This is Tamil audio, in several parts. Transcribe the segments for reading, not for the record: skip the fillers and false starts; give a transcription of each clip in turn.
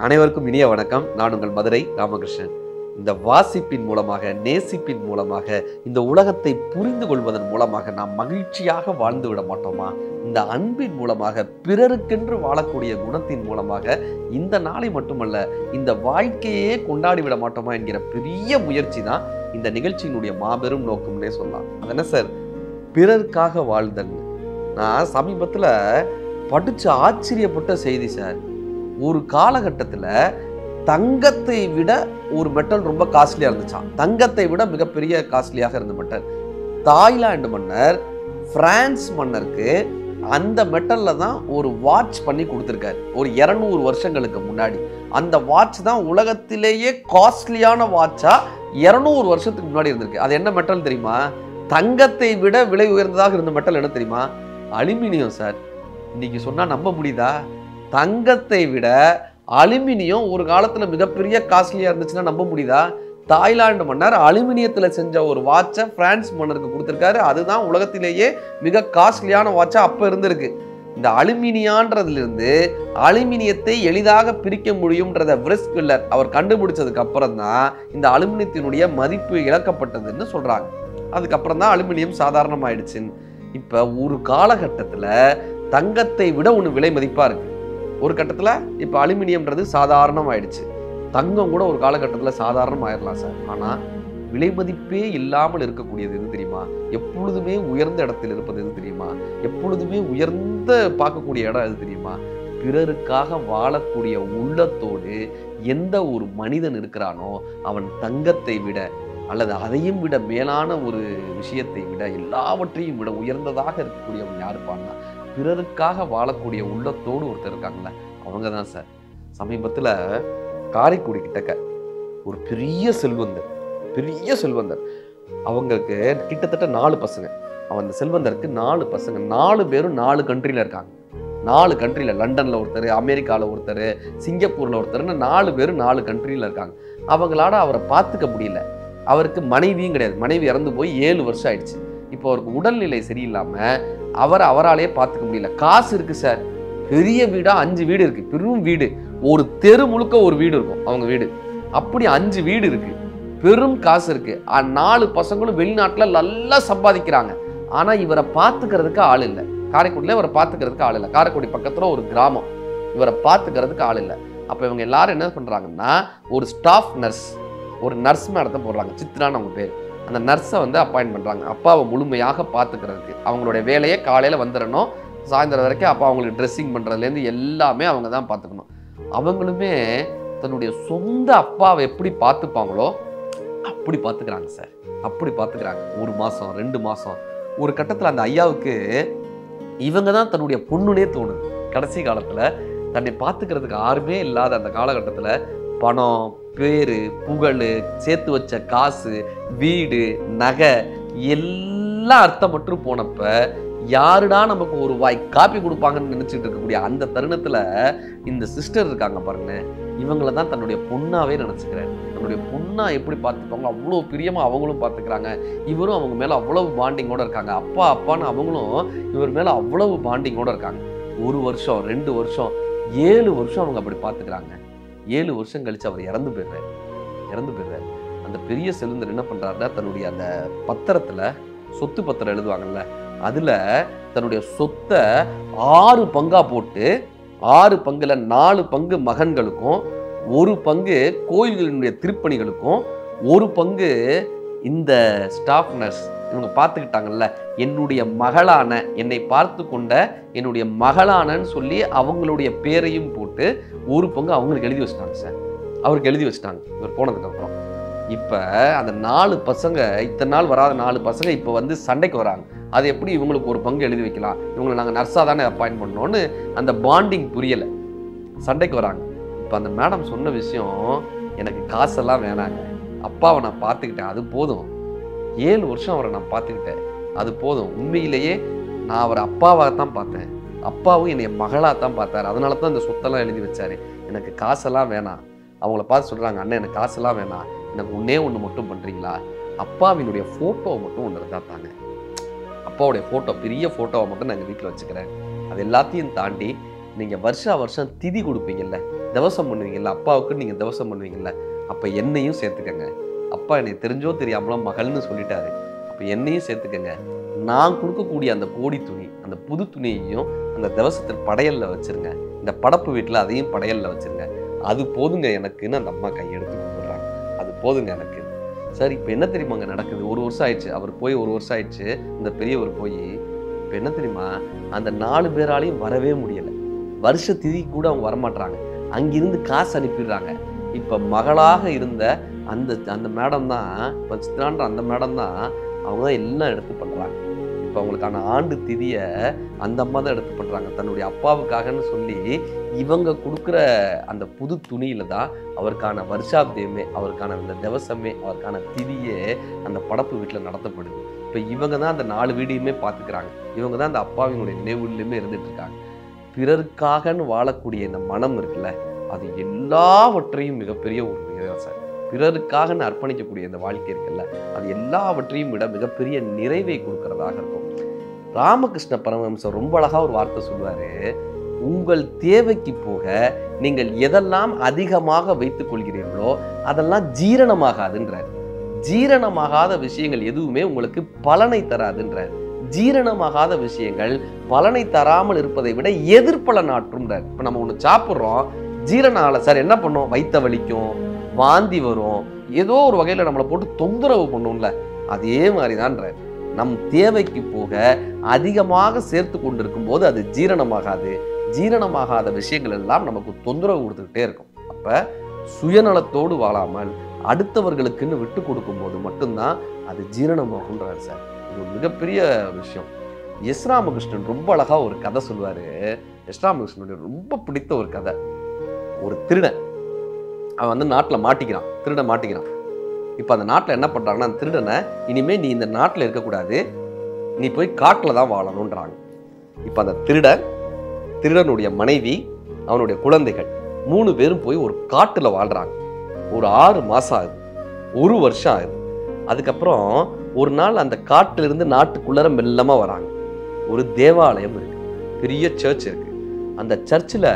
அனைவருக்கும் இனிய வணக்கம். நான் உங்கள் மதுரை ராமகிருஷ்ணன். இந்த வாசிப்பின் மூலமாக, நேசிப்பின் மூலமாக, இந்த உலகத்தை புரிந்து கொள்வதன் மூலமாக நாம் மகிழ்ச்சியாக வாழ்ந்து விட மாட்டோமா? இந்த அன்பின் மூலமாக, பிறருக்கென்று வாழக்கூடிய குணத்தின் மூலமாக இந்த நாளை மட்டுமல்ல, இந்த வாழ்க்கையே கொண்டாடி விட மாட்டோமா என்கிற பெரிய முயற்சி தான் இந்த நிகழ்ச்சியினுடைய மாபெரும் நோக்கம்னே சொல்லலாம். அது என்ன சார்? பிறருக்காக வாழ்தல். நான் சமீபத்தில் படித்து ஆச்சரியப்பட்ட செய்தி சார். ஒரு காலகட்டத்தில் தங்கத்தை விட ஒரு மெட்டல் ரொம்ப காஸ்ட்லியாக இருந்துச்சான். தங்கத்தை விட மிகப்பெரிய காஸ்ட்லியாக இருந்த மெட்டல். தாய்லாந்து மன்னர் பிரான்ஸ் மன்னருக்கு அந்த மெட்டலில் தான் ஒரு வாட்ச் பண்ணி கொடுத்துருக்காரு. ஒரு 200 வருஷங்களுக்கு முன்னாடி அந்த வாட்ச் தான் உலகத்திலேயே காஸ்ட்லியான வாட்சா 200 வருஷத்துக்கு முன்னாடி இருந்திருக்கு. அது என்ன மெட்டல் தெரியுமா? தங்கத்தை விட விலை உயர்ந்ததாக இருந்த மெட்டல் என்ன தெரியுமா? Aluminium sir. இன்னைக்கு சொன்னால் நம்ப முடியுதா? தங்கத்தை விட அலுமினியம் ஒரு காலத்தில் மிகப்பெரிய காஸ்ட்லியாக இருந்துச்சுன்னா நம்ப முடியுதா? தாய்லாந்து மன்னர் அலுமினியத்தில் செஞ்ச ஒரு வாட்சை பிரான்ஸ் மன்னருக்கு கொடுத்துருக்காரு. அதுதான் உலகத்திலேயே மிக காஸ்ட்லியான வாட்சா அப்போ இருந்திருக்கு. இந்த அலுமினியான்றதுலேருந்து அலுமினியத்தை எளிதாக பிரிக்க முடியும்ன்றத விரிஸ்குல்லர் அவர் கண்டுபிடிச்சதுக்கு அப்புறம் தான் இந்த அலுமினியத்தினுடைய மதிப்பு இழக்கப்பட்டதுன்னு சொல்கிறாங்க. அதுக்கப்புறம் தான் அலுமினியம் சாதாரணமாயிடுச்சுன்னு. இப்போ ஒரு காலகட்டத்தில் தங்கத்தை விட ஒன்று விலை மதிப்பாக இருக்குது. ஒரு கட்டத்தில் இப்போ அலுமினியம்ன்றது சாதாரணமாயிடுச்சு. தங்கம் கூட ஒரு காலகட்டத்தில் சாதாரணம் ஆயிடலாம் சார். ஆனால் விலை மதிப்பே இல்லாமல் இருக்கக்கூடியது எது தெரியுமா? எப்பொழுதுமே உயர்ந்த இடத்தில் இருப்பது எது தெரியுமா? எப்பொழுதுமே உயர்ந்த பார்க்கக்கூடிய இடம் எது தெரியுமா? பிறருக்காக வாழக்கூடிய உள்ளத்தோடு எந்த ஒரு மனிதன் இருக்கிறானோ அவன் தங்கத்தை விட அல்லது அதையும் விட மேலான ஒரு விஷயத்தை விட எல்லாவற்றையும் விட உயர்ந்ததாக இருக்கக்கூடியவன் யாருப்பான்னா பிறருக்காக வாழக்கூடிய உள்ளத்தோடு ஒருத்தர் இருக்காங்களே, அவங்க தான் சார். சமீபத்தில் காரைக்குடி கிட்டக்க ஒரு பெரிய செல்வந்தர் அவங்களுக்கு கிட்டத்தட்ட 4 பசங்க. அந்த செல்வந்தருக்கு 4 பசங்க, 4 பேரும் 4 கண்ட்ரியில் இருக்காங்க. 4 கண்ட்ரியில், லண்டனில் ஒருத்தர், அமெரிக்காவில் ஒருத்தர், சிங்கப்பூரில் ஒருத்தர்னு 4 பேரும் 4 கண்ட்ரியில் இருக்காங்க. அவங்களால அவரை பார்த்துக்க முடியல. அவருக்கு மனைவியும் கிடையாது. மனைவி இறந்து போய் 7 வருஷம் ஆயிடுச்சு. இப்போ அவருக்கு உடல்நிலை சரியில்லாமல் அவராலேயே பார்த்துக்க முடியல. காசு இருக்கு சார், பெரிய வீடா 5 வீடு இருக்கு, பெரும் வீடு. ஒரு தெரு முழுக்க ஒரு வீடு இருக்கும் அவங்க வீடு. அப்படி 5 வீடு இருக்கு, பெரும் காசு இருக்கு. 4 பசங்களும் வெளிநாட்டில் நல்லா சம்பாதிக்கிறாங்க. ஆனால் இவரை பார்த்துக்கிறதுக்கு ஆள் இல்லை. காரைக்குடியில் இவரை பார்த்துக்கிறதுக்கு ஆள் இல்லை. காரைக்குடி பக்கத்தில் ஒரு கிராமம், இவரை பார்த்துக்கிறதுக்கு ஆள் இல்லை. அப்போ இவங்க எல்லாரும் என்ன பண்ணுறாங்கன்னா, ஒரு ஸ்டாஃப் நர்ஸ், ஒரு நர்ஸ் மேடத்தை போடுறாங்க, சித்ரான்னு அவங்க பேர். அந்த நர்ஸை அப்பாயின்ட் பண்ணுறாங்க, அப்பாவை முழுமையாக பார்த்துக்கிறதுக்கு. அவங்களுடைய வேலையை காலையில் வந்துடணும், சாயந்தரம் வரைக்கும் அப்பா அவங்களுக்கு ட்ரெஸ்ஸிங் பண்ணுறதுலேருந்து எல்லாமே அவங்க தான் பார்த்துக்கணும். அவங்களுமே தன்னுடைய சொந்த அப்பாவை எப்படி பார்த்துப்பாங்களோ அப்படி பார்த்துக்கிறாங்க சார். அப்படி பார்த்துக்கிறாங்க. 1 மாதம் 2 மாதம். ஒரு கட்டத்தில் அந்த ஐயாவுக்கு இவங்க தான் தன்னுடைய பொண்ணுனே தோணுது. கடைசி காலத்தில் தன்னை பார்த்துக்கிறதுக்கு யாருமே இல்லாத அந்த காலகட்டத்தில் பணம், பேரு, புகழ், சேர்த்து வச்ச காசு, வீடு, நகை எல்லாம் அர்த்தமற்று போனப்ப யாருடா நமக்கு ஒரு வாய் காப்பி கொடுப்பாங்கன்னு நினைச்சிட்டு இருக்கக்கூடிய அந்த தருணத்துல இந்த சிஸ்டர் இருக்காங்க பாருங்க, இவங்களை தான் தன்னுடைய பொண்ணாவே நினைச்சுக்கிறேன். தன்னுடைய பொண்ணா எப்படி பார்த்துப்பாங்க அவ்வளோ பிரியமா அவங்களும் பார்த்துக்கிறாங்க. இவரும் அவங்க மேல அவ்வளவு பாண்டிங்கோட இருக்காங்க. அப்பா அப்பான்னு அவங்களும் இவர் மேல அவ்வளவு பாண்டிங்கோட இருக்காங்க. 1 வருஷம் 2 வருஷம் 7 வருஷம் அவங்க அப்படி பார்த்துக்கிறாங்க. 7 வருஷம் கழிச்சு அவர் இறந்து போயிடுறாரு. அந்த பெரிய செல்வந்தர் என்ன பண்றாருன்னா, தன்னுடைய அந்த பத்திரத்துல, சொத்து பத்திரம் எழுதுவாங்கல்ல, அதுல தன்னுடைய சொத்தை 6 பங்கா போட்டு 6 பங்குல 4 பங்கு மகன்களுக்கும், 1 பங்கு கோயில்களினுடைய திருப்பணிகளுக்கும், 1 பங்கு இந்த ஸ்டாஃப் நர்ஸ் இவங்க பார்த்துக்கிட்டாங்கல்ல, என்னுடைய மகளான, என்னை பார்த்து கொண்ட என்னுடைய மகளானன்னு சொல்லி அவங்களுடைய பேரையும் போட்டு 1 பங்கு அவங்களுக்கு எழுதி வச்சுட்டாங்க சார். அவருக்கு எழுதி வச்சுட்டாங்க இவர் போனதுக்கப்புறம். இப்போ அந்த 4 பசங்க, இத்தனை நாள் வராத 4 பசங்க இப்போ சண்டைக்கு வராங்க. அது எப்படி இவங்களுக்கு 1 பங்கு எழுதி வைக்கலாம், இவங்களை நாங்கள் நர்ஸாக தானே அப்பாயின்ட் பண்ணோன்னு அந்த பாண்டிங் புரியலை, சண்டைக்கு வராங்க. இப்போ அந்த மேடம் சொன்ன விஷயம், எனக்கு காசெல்லாம் வேணாங்க, அப்பாவை நான் பார்த்துக்கிட்டேன், அது போதும். 7 வருஷம் அவரை நான் பார்த்துக்கிட்டேன், அது போதும். உண்மையிலேயே நான் அவரை அப்பாவாக தான் பார்த்தேன், அப்பாவும் என்னை மகளாக தான் பார்த்தாரு, அதனால தான் இந்த சொத்தெல்லாம் எழுதி வச்சாரு. எனக்கு காசெல்லாம் வேணாம். அவங்கள பார்த்து சொல்கிறாங்க, அண்ணன் எனக்கு காசெல்லாம் வேணாம், எனக்கு ஒன்று மட்டும் பண்ணுறீங்களா, அப்பாவினுடைய ஃபோட்டோவை மட்டும் ஒன்று இருந்தால் தாங்க, அப்பாவுடைய ஃபோட்டோ, பெரிய ஃபோட்டோவை மட்டும் நான் எங்கள் வீட்டில் வச்சுக்கிறேன். அது எல்லாத்தையும் தாண்டி நீங்கள் வருஷம் திதி கொடுப்பீங்கல்ல, தவசம் பண்ணுவீங்கல்ல, அப்பாவுக்கு நீங்கள் தவசம் பண்ணுவீங்கல்ல, அப்போ என்னையும் சேர்த்துக்கங்க. அப்பா என்னை தெரிஞ்சோ தெரியாமலோ மகள்னு சொல்லிட்டாரு, அப்போ என்னையும் சேர்த்துக்கங்க. நான் கொடுக்கக்கூடிய அந்த கோடி துணி, அந்த புது துணியையும் அந்த தவசத்தில் படையலில் வச்சுருங்க. இந்த படப்பு வீட்டில் அதையும் படையலில் வச்சுருங்க. அது போதுங்க எனக்குன்னு அந்த அம்மா கையெடுத்து கொடுத்துட்றாங்க. அது போதுங்க எனக்கு. சார் இப்போ என்ன தெரியுமாங்க நடக்குது? 1 வருஷம் ஆயிடுச்சு, அவர் போய் 1 வருஷம் ஆயிடுச்சு. இந்த பெரியவர் போய் இப்போ என்ன தெரியுமா, அந்த 4 பேராலையும் வரவே முடியலை. வருஷ திதி கூட அவங்க வரமாட்டாங்க. அங்கிருந்து காசு அனுப்பிடுறாங்க. இப்போ மகளாக இருந்த அந்த அந்த மேடம் தான், இப்போ சித்ரான்ற அந்த மேடம் தான், அவங்க தான் எல்லாம் எடுத்து பண்ணுறாங்க. இப்போ அவங்களுக்கான ஆண்டு திதியை அந்த அம்மா தான் எடுத்து பண்ணுறாங்க. தன்னுடைய அப்பாவுக்காகன்னு சொல்லி இவங்க கொடுக்குற அந்த புது துணியில தான் அவருக்கான வருஷாப்தியமே, அவருக்கான அந்த திவசமே, அவருக்கான திதியே அந்த படப்பு வீட்டில் நடத்தப்படுது. இப்போ இவங்க தான் அந்த 4 வீடையுமே பார்த்துக்கிறாங்க. இவங்க தான் அந்த அப்பாவினுடைய நினைவுலையுமே இருந்துட்டு இருக்காங்க. பிறருக்காகன்னு வாழக்கூடிய இந்த மனம் இருக்குல்ல, அது எல்லாவற்றையும் மிகப்பெரிய ஒரு சார். பிறருக்காக அர்ப்பணிக்கக்கூடிய இந்த வாழ்க்கை இருக்குல்ல, அது எல்லாவற்றையும் விட மிகப்பெரிய நிறைவை கொடுக்கறதாக இருக்கும். ராமகிருஷ்ண பரமஹம்சர் ரொம்ப அழகா ஒரு வார்த்தை சொல்லுவாரு, உங்கள் தேவைக்கு போக நீங்கள் எதெல்லாம் அதிகமாக வைத்துக் கொள்கிறீர்களோ அதெல்லாம் ஜீரணமாகாதுன்றார். ஜீரணமாகாத விஷயங்கள் எதுவுமே உங்களுக்கு பலனை தராதுன்றார். ஜீரணமாகாத விஷயங்கள் பலனை தராமல் இருப்பதை விட எதிர்பலன் ஆற்றும்ன்றார். இப்போ நம்ம ஒன்று சாப்பிட்றோம், ஜீரணம் ஆகலை சார், என்ன பண்ணோம்? வயிற்ற வலிக்கும், வாந்தி வரும், ஏதோ ஒரு வகையில் நம்மளை போட்டு தொந்தரவு பண்ணும்ல, அதே மாதிரி தான்றார். நம் தேவைக்கு போக அதிகமாக சேர்த்து கொண்டிருக்கும் போது அது ஜீரணமாகாது. ஜீரணமாகாத விஷயங்கள் எல்லாம் நமக்கு தொந்தரவு கொடுத்துக்கிட்டே இருக்கும். அப்போ சுயநலத்தோடு வாழாமல் அடுத்தவர்களுக்குன்னு விட்டு கொடுக்கும் போது மட்டும்தான் அது ஜீரணமாகுன்றார் சார். இது ஒரு மிகப்பெரிய விஷயம். எஸ் ராமகிருஷ்ணன் ரொம்ப அழகா ஒரு கதை சொல்லுவாரு. எஸ் ராமகிருஷ்ணனுடைய ரொம்ப பிடித்த ஒரு கதை. ஒரு திருடன் அவன் வந்து நாட்டில் மாட்டிக்கிறான், திருடன் மாட்டிக்கிறான். இப்போ அந்த நாட்டில் என்ன பண்ணுறாங்கன்னா, அந்த திருடனை இனிமே நீ இந்த நாட்டில் இருக்கக்கூடாது, நீ போய் காட்டில் தான் வாழணுன்றாங்க. இப்போ அந்த திருடனுடைய மனைவி, அவனுடைய குழந்தைகள் 3 பேரும் போய் ஒரு காட்டில் வாழ்கிறாங்க. ஒரு 6 மாதம் ஆகுது, 1 வருஷம் ஆகுது. அதுக்கப்புறம் ஒரு நாள் அந்த காட்டிலிருந்து நாட்டுக்குள்ளர மெல்லமாக வராங்க. ஒரு தேவாலயம் இருக்கு, பெரிய சர்ச் இருக்கு. அந்த சர்ச்சில்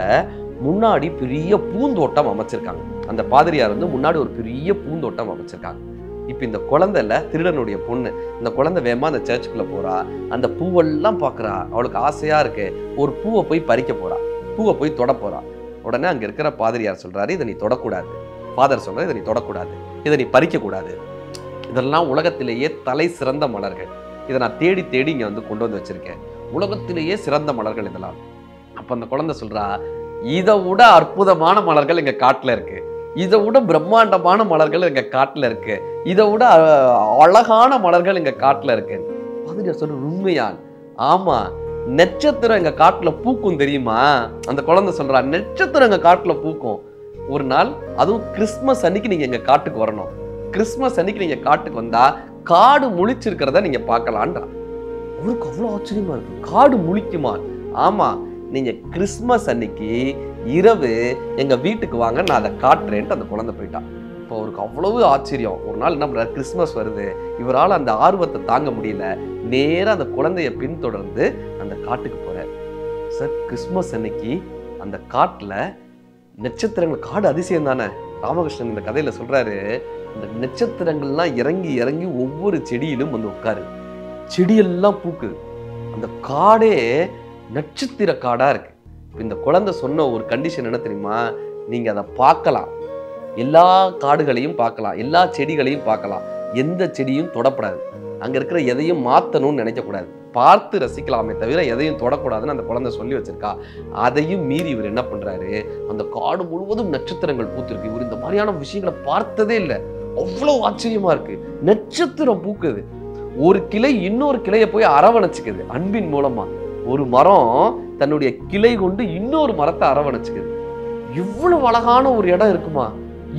முன்னாடி பெரிய பூந்தோட்டம் அமைச்சிருக்காங்க. அந்த பாதிரியார் வந்து முன்னாடி ஒரு பெரிய பூந்தோட்டம் அமைச்சிருக்காங்க. இப்போ இந்த குழந்தைல திருடனுடைய பொண்ணு, இந்த குழந்தை வேகமா அந்த சர்ச்சுக்குள்ள போறா, அந்த பூவெல்லாம் பார்க்குறா, அவளுக்கு ஆசையா இருக்கு. ஒரு பூவை போய் பறிக்க போறா, பூவை போய் தொட போறா. உடனே அங்க இருக்கிற பாதிரியார் சொல்றாரு, இதை நீ தொடக்கூடாது. ஃபாதர் சொல்றாரு, இதை நீ தொடக்கூடாது, இதை நீ பறிக்க கூடாது. இதெல்லாம் உலகத்திலேயே தலை சிறந்த மலர்கள், இதை நான் தேடி தேடி இங்க வந்து கொண்டு வந்து வச்சிருக்கேன். உலகத்திலேயே சிறந்த மலர்கள் இதெல்லாம். அப்ப அந்த குழந்தை சொல்றா, இதை விட அற்புதமான மலர்கள் எங்க காட்டுல இருக்கு, இதை விட பிரம்மாண்டமான மலர்கள் எங்க காட்டுல இருக்கு, இதை விட அழகான மலர்கள் எங்க காட்டுல இருக்கு. பாதிரியார் சொல்ற, உண்மையான்? ஆமா, நட்சத்திரம் எங்க காட்டுல பூக்கும் தெரியுமா? அந்த குழந்தை சொல்றா, நட்சத்திரம் எங்க காட்டுல பூக்கும். ஒரு நாள் அதுவும் கிறிஸ்துமஸ் அன்னைக்கு நீங்க எங்க காட்டுக்கு வரணும். கிறிஸ்துமஸ் அன்னைக்கு நீங்க காட்டுக்கு வந்தா காடு முழிச்சிருக்கிறத நீங்க பார்க்கலான்றா. அவருக்கு அவ்வளவு ஆச்சரியமா இருக்கு, காடு முழிக்குமா? ஆமா, நீங்க கிறிஸ்துமஸ் அன்னைக்கு இரவு எங்க வீட்டுக்கு வாங்க, நான் அதை காட்டுறேன்ட்டு அந்த குழந்தை போயிட்டான். இப்போ அவருக்கு அவ்வளவு ஆச்சரியம். ஒரு நாள் என்ன பண்றாரு, கிறிஸ்துமஸ் வருது, இவரால் அந்த ஆர்வத்தை தாங்க முடியல, நேரா அந்த குழந்தைய பின்தொடர்ந்து அந்த காட்டுக்கு போறார். சார், கிறிஸ்துமஸ் அன்னைக்கு அந்த காட்டுல நட்சத்திரங்கள், காடு அதிசயம் தானே. ராமகிருஷ்ணன் இந்த கதையில சொல்றாரு, இந்த நட்சத்திரங்கள்லாம் இறங்கி இறங்கி ஒவ்வொரு செடியிலும் வந்து உட்காரு, செடியெல்லாம் பூக்குது, அந்த காடே நட்சத்திர காடா இருக்கு. இந்த குழந்தை சொன்ன ஒரு கண்டிஷன் என்ன தெரியுமா? நீங்க அதை பார்க்கலாம், எல்லா காடுகளையும் பார்க்கலாம், எல்லா செடிகளையும் பார்க்கலாம், எந்த செடியும் தொடப்படாது, அங்க இருக்கிற எதையும் மாத்தணும்னு நினைக்கக்கூடாது, பார்த்து ரசிக்கலாமே தவிர எதையும் தொடக்கூடாதுன்னு அந்த குழந்தை சொல்லி வச்சிருக்கா. அதையும் மீறி இவர் என்ன பண்றாரு, அந்த காடு முழுவதும் நட்சத்திரங்கள் பூத்திருக்கு. இவர் இந்த மாதிரியான விஷயங்களை பார்த்ததே இல்லை, அவ்வளவு ஆச்சரியமா இருக்கு. நட்சத்திரம் பூக்குது, ஒரு கிளை இன்னொரு கிளையை போய் அரவணைச்சுக்குது அன்பின் மூலமா. ஒரு மரம் தன்னுடைய கிளை கொண்டு இன்னொரு மரத்தை அரவணைச்சுக்குது. இவ்வளவு அழகான ஒரு இடம் இருக்குமா?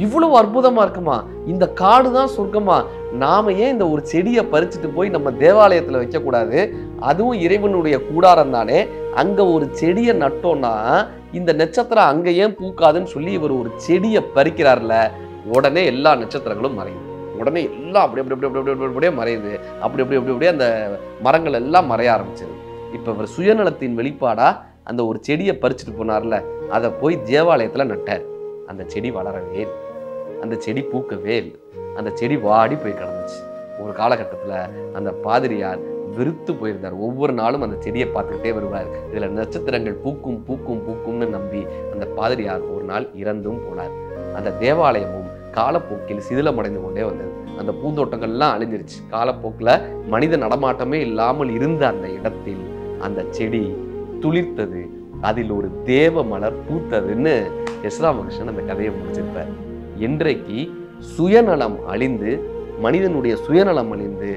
இவ்வளவு அற்புதமா இருக்குமா? இந்த காடு தான் சொர்க்கமா? நாம ஏன் இந்த ஒரு செடியை பறிச்சுட்டு போய் நம்ம தேவாலயத்துல வைக்க கூடாது? அதுவும் இறைவனுடைய கூடாரம் தானே. அங்க ஒரு செடியை நட்டோம்னா இந்த நட்சத்திரம் அங்க ஏன் பூக்காதுன்னு சொல்லி இவர் ஒரு செடியை பறிக்கிறார்ல, உடனே எல்லா நட்சத்திரங்களும் மறையுது. உடனே எல்லாம் அப்படி அப்படி அப்படி அப்படி அப்படியே மறையுது. அப்படி அப்படி அப்படி அப்படியே அந்த மரங்கள் எல்லாம் மறைய ஆரம்பிச்சிருது. இப்ப இவர் சுயநலத்தின் வெளிப்பாடா அந்த ஒரு செடியை பறிச்சுட்டு போனார்ல, அதை போய் தேவாலயத்தில் நட்டார். அந்த செடி வளரவே இல்லை, அந்த செடி பூக்கவே இல்லை, அந்த செடி வாடி போய் கிடந்துச்சு. ஒரு காலகட்டத்தில் அந்த பாதிரியார் வெறுத்து போயிருந்தார். ஒவ்வொரு நாளும் அந்த செடியை பார்த்துக்கிட்டே வருவார். இதில் நட்சத்திரங்கள் பூக்கும் பூக்கும் பூக்கும்னு நம்பி அந்த பாதிரியார் ஒரு நாள் இறந்தும் போனார். அந்த தேவாலயமும் காலப்போக்கில் சிதிலமடைந்து கொண்டே வந்தது. அந்த பூந்தோட்டங்கள்லாம் அழிஞ்சிருச்சு. காலப்போக்கில் மனித நடமாட்டமே இல்லாமல் இருந்த அந்த இடத்தில் அந்த செடி துளிர்த்தது, அதில் ஒரு தேவ மலர் பூத்ததுன்னு எஸ். ராமகிருஷ்ணன் அந்த கதையை முடிச்சிருப்பார். இன்றைக்கு சுயநலம் அழிந்து, மனிதனுடைய சுயநலம் அழிந்து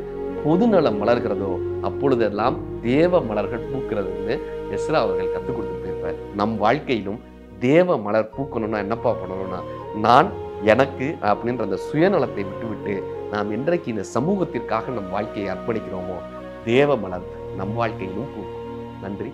பொதுநலம் மலர்கிறதோ அப்பொழுதெல்லாம் தேவ மலர்கள் பூக்கிறதுன்னு எஸ்ரா அவர்கள் கற்றுக் கொடுத்து போயிருப்பார். நம் வாழ்க்கையிலும் தேவ மலர் பூக்கணும்னா என்னப்பா பண்ணணும்னா, நான் எனக்கு அப்படின்ற அந்த சுயநலத்தை விட்டுவிட்டு நாம் என்றைக்கு இந்த சமூகத்திற்காக நம் வாழ்க்கையை அர்ப்பணிக்கிறோமோ தேவ மலர் நம் வாழ்க்கையிலும் பூக்கும். நன்றி.